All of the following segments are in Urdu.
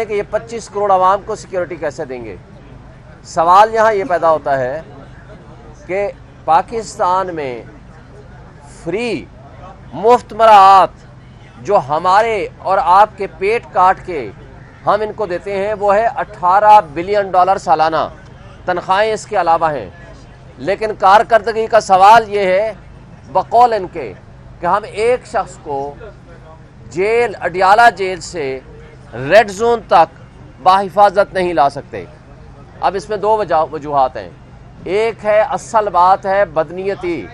کہ یہ 25 کروڑ عوام کو سیکیورٹی کیسے دیں گے۔ سوال یہاں یہ پیدا ہوتا ہے کہ پاکستان میں فری مفت مراعات جو ہمارے اور آپ کے پیٹ کاٹ کے ہم ان کو دیتے ہیں وہ ہے $18 بلین سالانہ، تنخواہیں اس کے علاوہ ہیں، لیکن کارکردگی کا سوال یہ ہے بقول ان کے کہ ہم ایک شخص کو جیل اڈیالہ جیل سے ریڈ زون تک بحفاظت نہیں لا سکتے۔ اب اس میں دو وجوہات ہیں۔ ایک ہے اصل بات ہے بدنیتی۔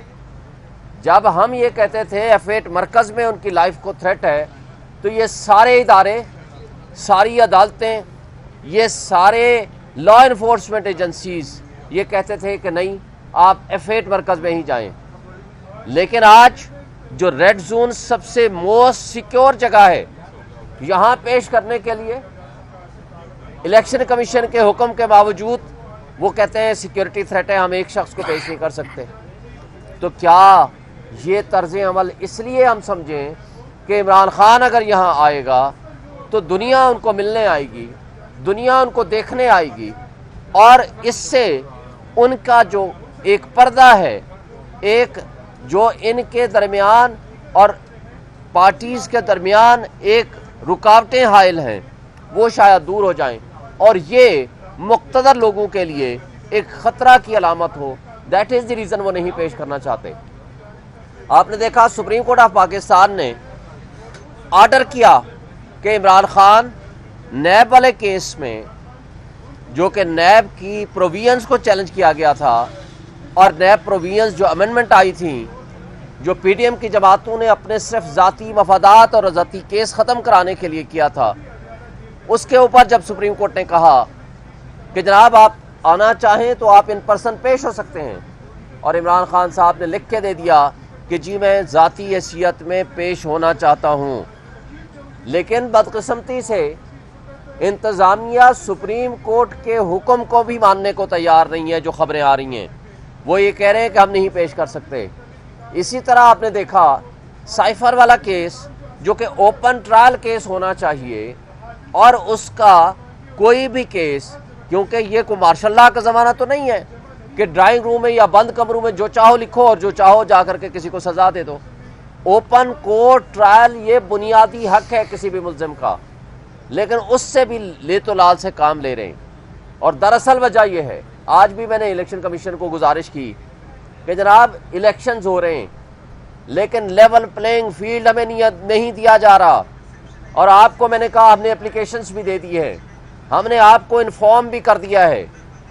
جب ہم یہ کہتے تھے F8 مرکز میں ان کی لائف کو تھریٹ ہے تو یہ سارے ادارے، ساری عدالتیں، یہ سارے لا انفورسمنٹ ایجنسیز یہ کہتے تھے کہ نہیں آپ F8 مرکز میں ہی جائیں، لیکن آج جو ریڈ زون سب سے موسٹ سیکیور جگہ ہے یہاں پیش کرنے کے لیے الیکشن کمیشن کے حکم کے باوجود وہ کہتے ہیں سیکیورٹی تھریٹ ہے، ہم ایک شخص کو پیش نہیں کر سکتے۔ تو کیا یہ طرز عمل اس لیے ہم سمجھیں کہ عمران خان اگر یہاں آئے گا تو دنیا ان کو ملنے آئے گی، دنیا ان کو دیکھنے آئے گی، اور اس سے ان کا جو ایک پردہ ہے، ایک جو ان کے درمیان اور پارٹیز کے درمیان ایک رکاوٹیں حائل ہیں وہ شاید دور ہو جائیں، اور یہ مقتدر لوگوں کے لیے ایک خطرہ کی علامت ہو۔ دیٹ از دی ریزن وہ نہیں پیش کرنا چاہتے۔ آپ نے دیکھا سپریم کورٹ آف پاکستان نے آرڈر کیا کہ عمران خان نیب والے کیس میں، جو کہ نیب کی پروویژنز کو چیلنج کیا گیا تھا، اور نیب پروویژنز جو امینڈمنٹ آئی تھیں جو پی ڈی ایم کی جماعتوں نے اپنے صرف ذاتی مفادات اور ذاتی کیس ختم کرانے کے لیے کیا تھا، اس کے اوپر جب سپریم کورٹ نے کہا کہ جناب آپ آنا چاہیں تو آپ ان پرسن پیش ہو سکتے ہیں، اور عمران خان صاحب نے لکھ کے دے دیا کہ جی میں ذاتی حیثیت میں پیش ہونا چاہتا ہوں، لیکن بدقسمتی سے انتظامیہ سپریم کورٹ کے حکم کو بھی ماننے کو تیار نہیں ہے۔ جو خبریں آ رہی ہیں وہ یہ کہہ رہے ہیں کہ ہم نہیں پیش کر سکتے۔ اسی طرح آپ نے دیکھا سائفر والا کیس جو کہ اوپن ٹرائل کیس ہونا چاہیے، اور اس کا کوئی بھی کیس، کیونکہ یہ کوئی مارشل لاء کا زمانہ تو نہیں ہے کہ ڈرائنگ روم میں یا بند کمروں میں جو چاہو لکھو اور جو چاہو جا کر کے کسی کو سزا دے دو۔ اوپن کورٹ ٹرائل یہ بنیادی حق ہے کسی بھی ملزم کا، لیکن اس سے بھی لیت و لال سے کام لے رہے ہیں۔ اور دراصل وجہ یہ ہے، آج بھی میں نے الیکشن کمیشن کو گزارش کی کہ جناب الیکشنز ہو رہے ہیں لیکن لیول پلینگ فیلڈ ہمیں نہیں دیا جا رہا، اور آپ کو میں نے کہا ہم نے اپلیکیشنز بھی دے دی ہے، ہم نے آپ کو انفارم بھی کر دیا ہے،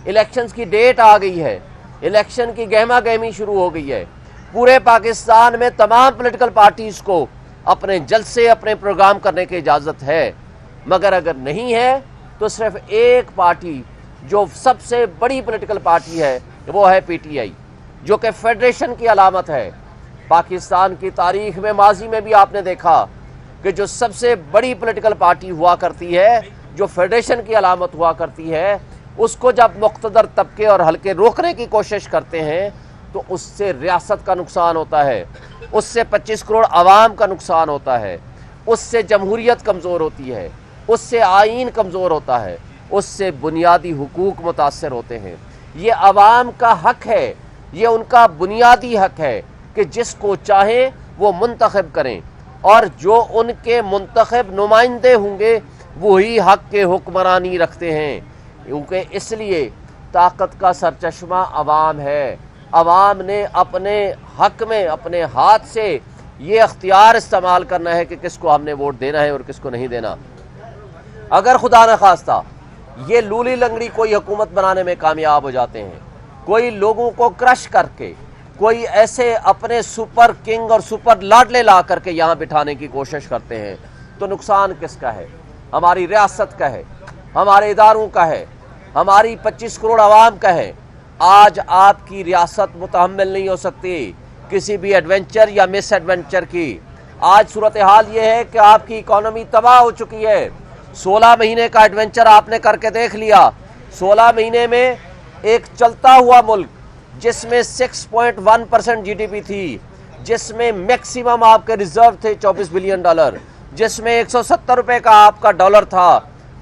الیکشنز کی ڈیٹ آ گئی ہے، الیکشن کی گہما گہمی شروع ہو گئی ہے۔ پورے پاکستان میں تمام پولیٹیکل پارٹیز کو اپنے جلسے، اپنے پروگرام کرنے کی اجازت ہے، مگر اگر نہیں ہے تو صرف ایک پارٹی جو سب سے بڑی پولیٹیکل پارٹی ہے وہ ہے پی ٹی آئی، جو کہ فیڈریشن کی علامت ہے۔ پاکستان کی تاریخ میں ماضی میں بھی آپ نے دیکھا کہ جو سب سے بڑی پولیٹیکل پارٹی ہوا کرتی ہے، جو فیڈریشن کی علامت ہوا کرتی ہے، اس کو جب مقتدر طبقے اور حلقے روکنے کی کوشش کرتے ہیں تو اس سے ریاست کا نقصان ہوتا ہے، اس سے 25 کروڑ عوام کا نقصان ہوتا ہے، اس سے جمہوریت کمزور ہوتی ہے، اس سے آئین کمزور ہوتا ہے، اس سے بنیادی حقوق متاثر ہوتے ہیں۔ یہ عوام کا حق ہے، یہ ان کا بنیادی حق ہے کہ جس کو چاہیں وہ منتخب کریں، اور جو ان کے منتخب نمائندے ہوں گے وہی حق کے حکمرانی رکھتے ہیں، کیونکہ اس لیے طاقت کا سرچشمہ عوام ہے۔ عوام نے اپنے حق میں اپنے ہاتھ سے یہ اختیار استعمال کرنا ہے کہ کس کو ہم نے ووٹ دینا ہے اور کس کو نہیں دینا۔ اگر خدا نخواستہ یہ لولی لنگڑی کوئی حکومت بنانے میں کامیاب ہو جاتے ہیں، کوئی لوگوں کو کرش کر کے، کوئی ایسے اپنے سپر کنگ اور سپر لاڈلے لا کر کے یہاں بٹھانے کی کوشش کرتے ہیں، تو نقصان کس کا ہے؟ ہماری ریاست کا ہے، ہمارے اداروں کا ہے، ہماری 25 کروڑ عوام کا ہے۔ آج آپ کی ریاست متحمل نہیں ہو سکتی کسی بھی ایڈونچر یا مس ایڈونچر کی۔ آج صورتحال یہ ہے کہ آپ کی اکانومی تباہ ہو چکی ہے۔ 16 مہینے کا ایڈونچر آپ نے کر کے دیکھ لیا۔ 16 مہینے میں ایک چلتا ہوا ملک جس میں 6.1% جی ڈی پی تھی، جس میں میکسیمم آپ کے ریزرو تھے $24 بلین، جس میں 170 روپے کا آپ کا ڈالر تھا،